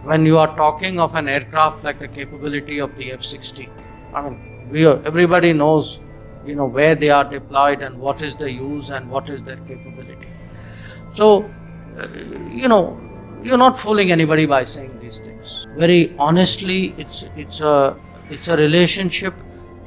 when you are talking of an aircraft like the capability of the F-16, I mean, everybody knows, where they are deployed and what is the use and what is their capability. So, you're not fooling anybody by saying these things. Very honestly, it's a relationship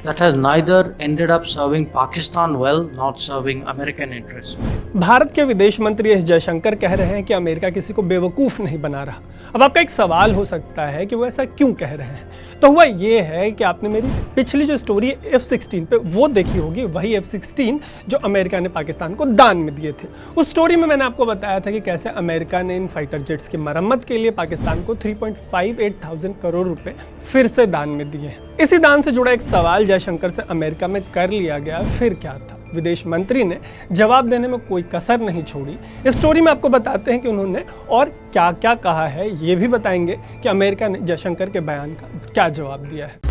that has neither ended up serving Pakistan well, not serving American interests. Bharat के विदेश मंत्री S Jaishankar कह रहे हैं कि America किसी को बेवकूफ़ नहीं बना रहा। अब आपका एक सवाल हो सकता है कि वो ऐसा क्यों कह रहे हैं। तो हुआ ये है कि आपने मेरी पिछली जो स्टोरी है F-16 पे वो देखी होगी, वही F-16 जो अमेरिका ने पाकिस्तान को दान में दिए थे। उस स्टोरी में मैंने आपको बताया था कि कैसे अमेरिका ने इन फाइटर जेट्स की मरम्मत के लिए पाकिस्तान को 3.58 करोड़ रुपए फिर से दान में दिए हैं। इसी दान से जुड़ा एक सवाल जयशंकर से अमेरिका में कर लिया गया, फिर क्या था? विदेश मंत्री ने जवाब देने में कोई कसर नहीं छोड़ी। इस स्टोरी में आपको बताते हैं कि उन्होंने और क्या क्या कहा है, ये भी बताएंगे कि अमेरिका ने जयशंकर के बयान का क्या जवाब दिया है।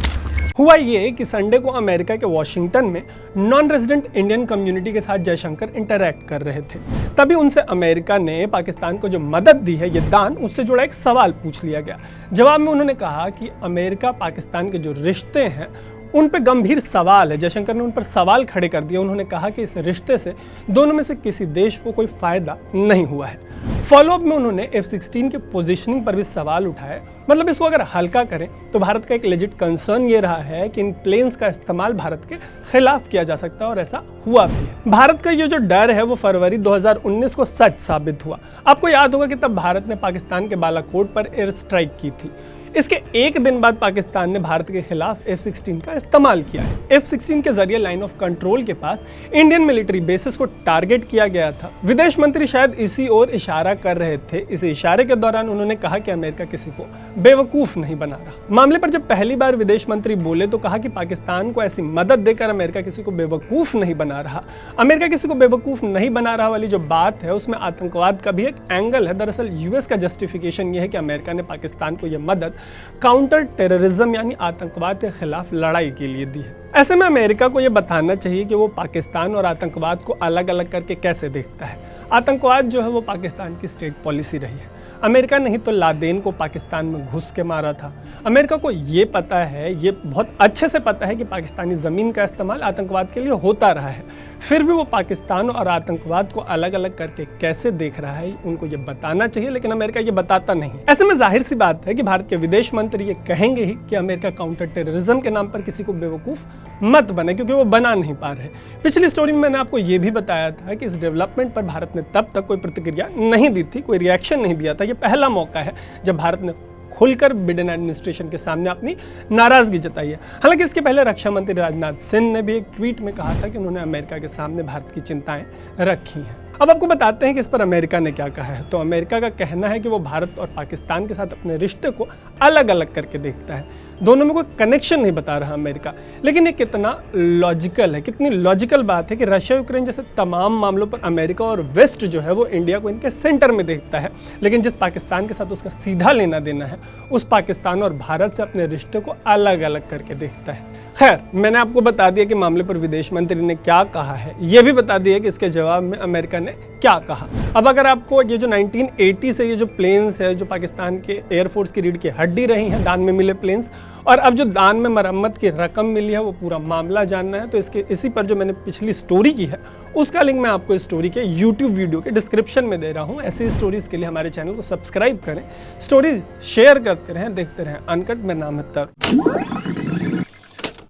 हुआ ये कि संडे को अमेरिका के वॉशिंगटन में नॉन रेजिडेंट इंडियन कम्युनिटी के साथ जयशंकर इंटरैक्ट कर रहे थे। तभी उनसे अमेरिका ने पाकिस्तान को जो मदद दी है, ये दान, उससे जुड़ा एक सवाल पूछ लिया गया। जवाब में उन्होंने कहा कि अमेरिका पाकिस्तान के जो रिश्ते हैं उन पर गंभीर सवाल है। जयशंकर ने उन पर सवाल खड़े कर दिए। उन्होंने कहा कि इस रिश्ते से दोनों में से किसी देश को कोई फायदा नहीं हुआ है। फॉलोअप में उन्होंने F-16 के पोजीशनिंग पर भी सवाल उठाए। मतलब इसको अगर हल्का करें तो भारत का एक लेजिट कंसर्न ये रहा है कि इन प्लेन्स का इस्तेमाल भारत के खिलाफ किया जा सकता है, और ऐसा हुआ भी है। भारत का ये जो डर है वो फरवरी 2019 को सच साबित हुआ। आपको याद होगा कि तब भारत ने पाकिस्तान के बालाकोट पर एयर स्ट्राइक की थी। इसके एक दिन बाद पाकिस्तान ने भारत के खिलाफ F-16 का इस्तेमाल किया है। F-16 के जरिए लाइन ऑफ कंट्रोल के पास इंडियन मिलिट्री बेसिस को टारगेट किया गया था। विदेश मंत्री शायद इसी ओर इशारा कर रहे थे। इस इशारे के दौरान उन्होंने कहा कि अमेरिका किसी को बेवकूफ नहीं बना रहा। मामले पर जब पहली बार विदेश मंत्री बोले तो कहा कि पाकिस्तान को ऐसी मदद देकर अमेरिका किसी को बेवकूफ नहीं बना रहा। अमेरिका किसी को बेवकूफ नहीं बना रहा वाली जो बात है उसमें आतंकवाद का भी एक एंगल है। दरअसल यूएस का जस्टिफिकेशन यह है कि अमेरिका ने पाकिस्तान को यह मदद काउंटर टेररिज्म यानी आतंकवाद के खिलाफ लड़ाई के लिए दी है। ऐसे में अमेरिका को यह बताना चाहिए कि वो पाकिस्तान और आतंकवाद को अलग अलग करके कैसे देखता है। आतंकवाद जो है वो पाकिस्तान की स्टेट पॉलिसी रही है। अमेरिका नहीं तो लादेन को पाकिस्तान में घुस के मारा था। अमेरिका को ये पता है, ये बहुत अच्छे से पता है कि पाकिस्तानी ज़मीन का इस्तेमाल आतंकवाद के लिए होता रहा है। फिर भी वो पाकिस्तान और आतंकवाद को अलग अलग करके कैसे देख रहा है, उनको ये बताना चाहिए, लेकिन अमेरिका ये बताता नहीं। ऐसे में जाहिर सी बात है कि भारत के विदेश मंत्री ये कहेंगे ही कि अमेरिका काउंटर टेररिज्म के नाम पर किसी को बेवकूफ़ मत बने, क्योंकि वो बना नहीं पा रहे। पिछली स्टोरी में मैंने आपको ये भी बताया था कि इस डेवलपमेंट पर भारत ने तब तक कोई प्रतिक्रिया नहीं दी थी, कोई रिएक्शन नहीं दिया था। ये पहला मौका है जब भारत ने खुलकर बिडेन एडमिनिस्ट्रेशन के सामने अपनी नाराजगी जताई है। हालांकि इसके पहले रक्षा मंत्री राजनाथ सिंह ने भी एक ट्वीट में कहा था कि उन्होंने अमेरिका के सामने भारत की चिंताएं रखी हैं। अब आपको बताते हैं कि इस पर अमेरिका ने क्या कहा है। तो अमेरिका का कहना है कि वो भारत और पाकिस्तान के साथ अपने रिश्ते को अलग अलग करके देखता है। दोनों में कोई कनेक्शन नहीं बता रहा अमेरिका। लेकिन ये कितना लॉजिकल है, कितनी लॉजिकल बात है कि रशिया यूक्रेन जैसे तमाम मामलों पर अमेरिका और वेस्ट जो है वो इंडिया को इनके सेंटर में देखता है, लेकिन जिस पाकिस्तान के साथ उसका सीधा लेना देना है उस पाकिस्तान और भारत से अपने रिश्ते को अलग अलग करके देखता है। खैर, मैंने आपको बता दिया कि मामले पर विदेश मंत्री ने क्या कहा है, ये भी बता दिया कि इसके जवाब में अमेरिका ने क्या कहा। अब अगर आपको ये जो 1980 से ये जो प्लेन्स है जो पाकिस्तान के एयरफोर्स की रीढ़ की हड्डी रही हैं, दान में मिले प्लेन्स, और अब जो दान में मरम्मत की रकम मिली है वो पूरा मामला जानना है तो इसी पर जो मैंने पिछली स्टोरी की है उसका लिंक मैं आपको इस स्टोरी के YouTube वीडियो के डिस्क्रिप्शन में दे रहा हूँ। ऐसी स्टोरीज के लिए हमारे चैनल को सब्सक्राइब करें, स्टोरी शेयर करते रहें, देखते रहें अनकट। मेरा नाम है तर।